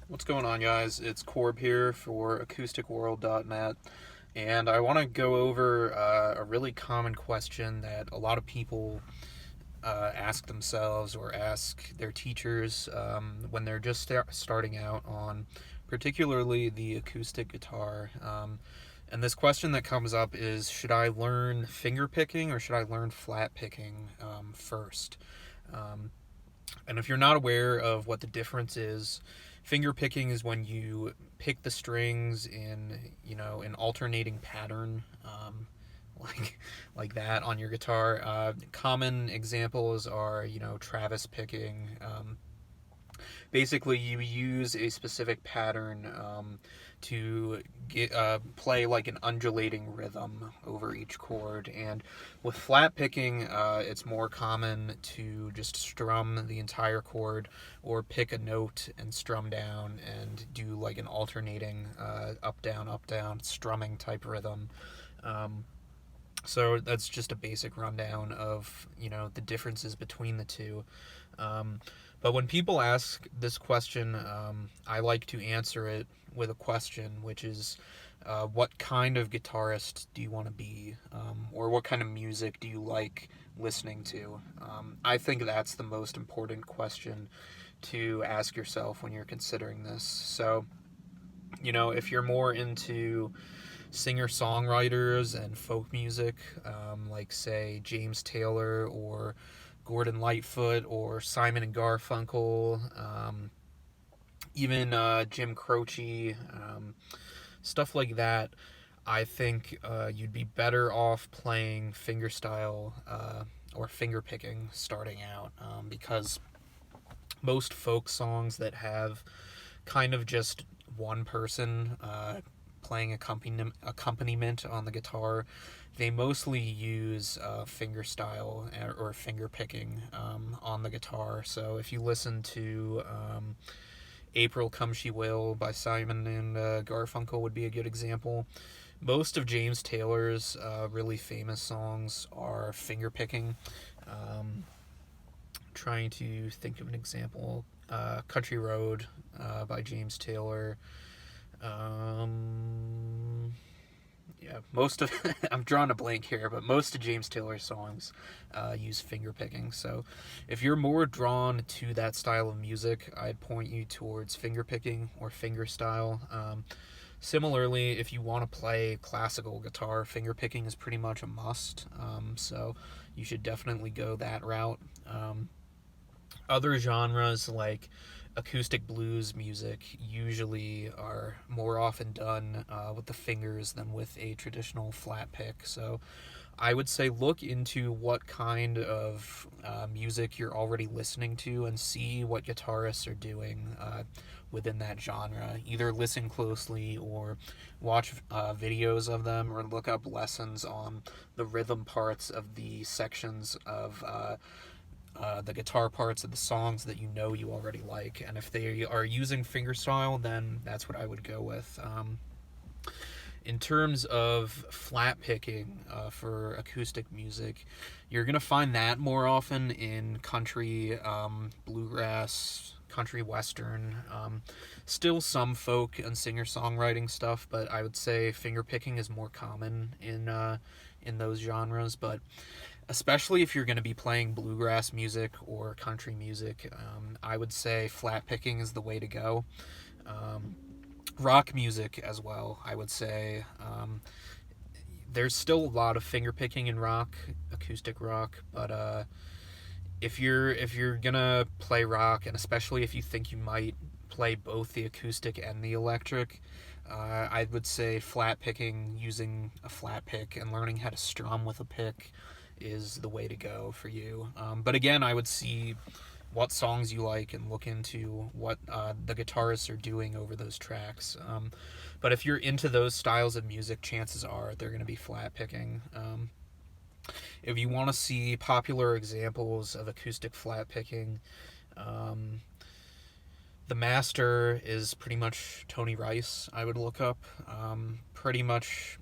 What's going on, guys? It's Corb here for AcousticWorld.net, and I want to go over a really common question that a lot of people ask themselves or ask their teachers when they're just starting out on particularly the acoustic guitar. And this question that comes up is, should I learn finger picking or should I learn flat picking first? Um, and if you're not aware of what the difference is, finger picking is when you pick the strings in, an alternating pattern, like like that on your guitar. Common examples are, Travis picking. Basically, you use a specific pattern to play like an undulating rhythm over each chord. And with flat picking, it's more common to just strum the entire chord or pick a note and strum down and do like an alternating up down strumming type rhythm. So that's just a basic rundown of the differences between the two. Um, but when people ask this question, I like to answer it with a question, which is, what kind of guitarist do you want to be, or what kind of music do you like listening to? I think that's the most important question to ask yourself when you're considering this. So, if you're more into singer-songwriters and folk music, like say James Taylor or Gordon Lightfoot or Simon and Garfunkel, even Jim Croce, stuff like that. I think you'd be better off playing fingerstyle or finger picking starting out, because most folk songs that have kind of just one person playing accompaniment on the guitar, they mostly use fingerstyle or finger picking on the guitar. So if you listen to April Come She Will by Simon and Garfunkel would be a good example. Most of James Taylor's really famous songs are finger picking. Trying to think of an example. Country Road by James Taylor. Most of I'm drawing a blank here, but most of James Taylor's songs use finger picking. So, if you're more drawn to that style of music, I'd point you towards finger picking or finger style. Similarly, if you want to play classical guitar, finger picking is pretty much a must. So, you should definitely go that route. Other genres like acoustic blues music usually are more often done with the fingers than with a traditional flat pick. So I would say look into what kind of music you're already listening to and see what guitarists are doing within that genre. Either listen closely or watch videos of them or look up lessons on the rhythm parts of the sections of the guitar parts of the songs that you already like. And if they are using fingerstyle, then that's what I would go with. In terms of flat picking for acoustic music, you're going to find that more often in country, bluegrass, country western, still some folk and singer-songwriting stuff, but I would say finger picking is more common in those genres. But especially if you're going to be playing bluegrass music or country music, I would say flat picking is the way to go. Rock music as well, I would say. There's still a lot of finger picking in rock, acoustic rock, but if you're gonna play rock, and especially if you think you might play both the acoustic and the electric, I would say flat picking, using a flat pick and learning how to strum with a pick is the way to go for you. But again, I would see what songs you like and look into what the guitarists are doing over those tracks. But if you're into those styles of music, chances are they're going to be flat picking. If you want to see popular examples of acoustic flat picking, the master is pretty much Tony Rice. I would look up. Pretty much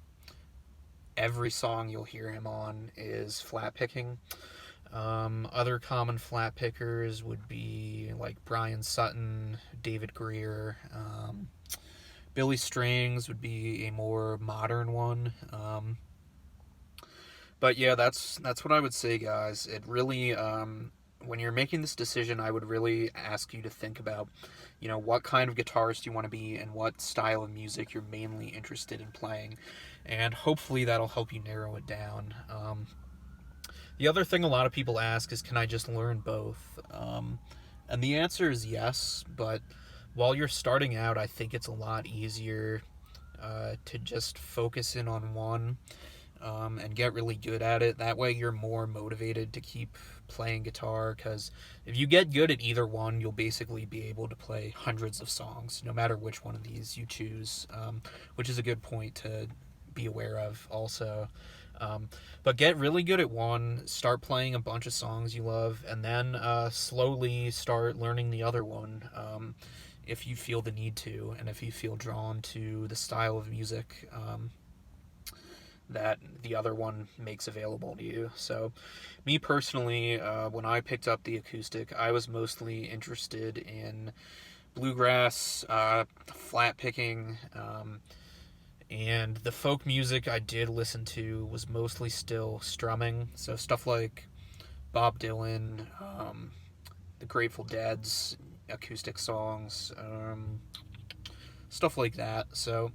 every song you'll hear him on is flat picking. Other common flat pickers would be like Brian Sutton, David Greer. Billy Strings would be a more modern one. But yeah, that's what I would say, guys. It really, when you're making this decision, I would really ask you to think about, what kind of guitarist you want to be and what style of music you're mainly interested in playing, and hopefully that'll help you narrow it down. The other thing a lot of people ask is, can I just learn both? And the answer is yes, but while you're starting out, I think it's a lot easier to just focus in on one, and get really good at it. That way, you're more motivated to keep playing guitar, because if you get good at either one, you'll basically be able to play hundreds of songs, no matter which one of these you choose, which is a good point to be aware of also. But get really good at one, start playing a bunch of songs you love, and then slowly start learning the other one, if you feel the need to, and if you feel drawn to the style of music that the other one makes available to you. So, me personally, when I picked up the acoustic, I was mostly interested in bluegrass, flat picking, and the folk music I did listen to was mostly still strumming. So, stuff like Bob Dylan, the Grateful Dead's acoustic songs, stuff like that. So,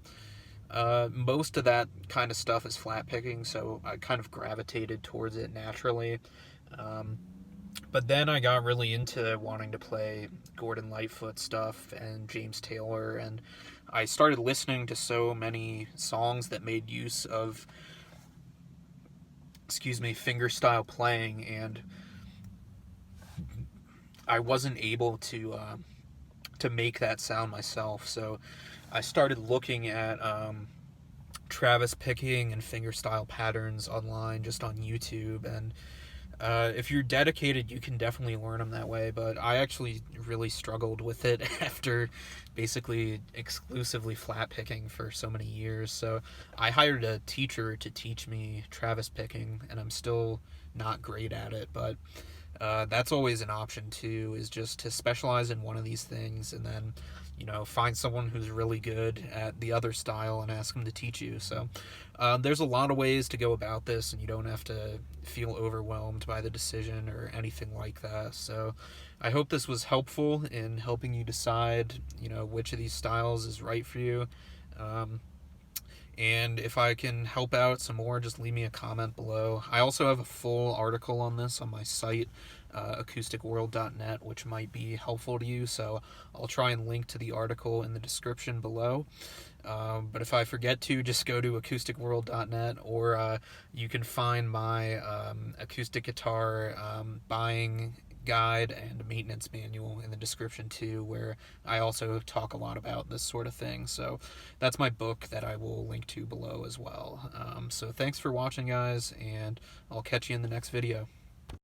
most of that kind of stuff is flat picking, so I kind of gravitated towards it naturally. Um, but then I got really into wanting to play Gordon Lightfoot stuff and James Taylor, and I started listening to so many songs that made use of, fingerstyle playing, and I wasn't able to make that sound myself. So I started looking at Travis picking and fingerstyle patterns online, just on YouTube, and if you're dedicated, you can definitely learn them that way. But I actually really struggled with it after basically exclusively flat picking for so many years. So I hired a teacher to teach me Travis picking, and I'm still not great at it, but that's always an option too, is just to specialize in one of these things, and then find someone who's really good at the other style and ask them to teach you. So there's a lot of ways to go about this, and you don't have to feel overwhelmed by the decision or anything like that. So I hope this was helpful in helping you decide which of these styles is right for you. And if I can help out some more, just leave me a comment below. I also have a full article on this on my site, acousticworld.net, which might be helpful to you. So I'll try and link to the article in the description below. But if I forget to, just go to acousticworld.net, or you can find my acoustic guitar buying guide and maintenance manual in the description too, where I also talk a lot about this sort of thing. So that's my book that I will link to below as well. So thanks for watching, guys, and I'll catch you in the next video.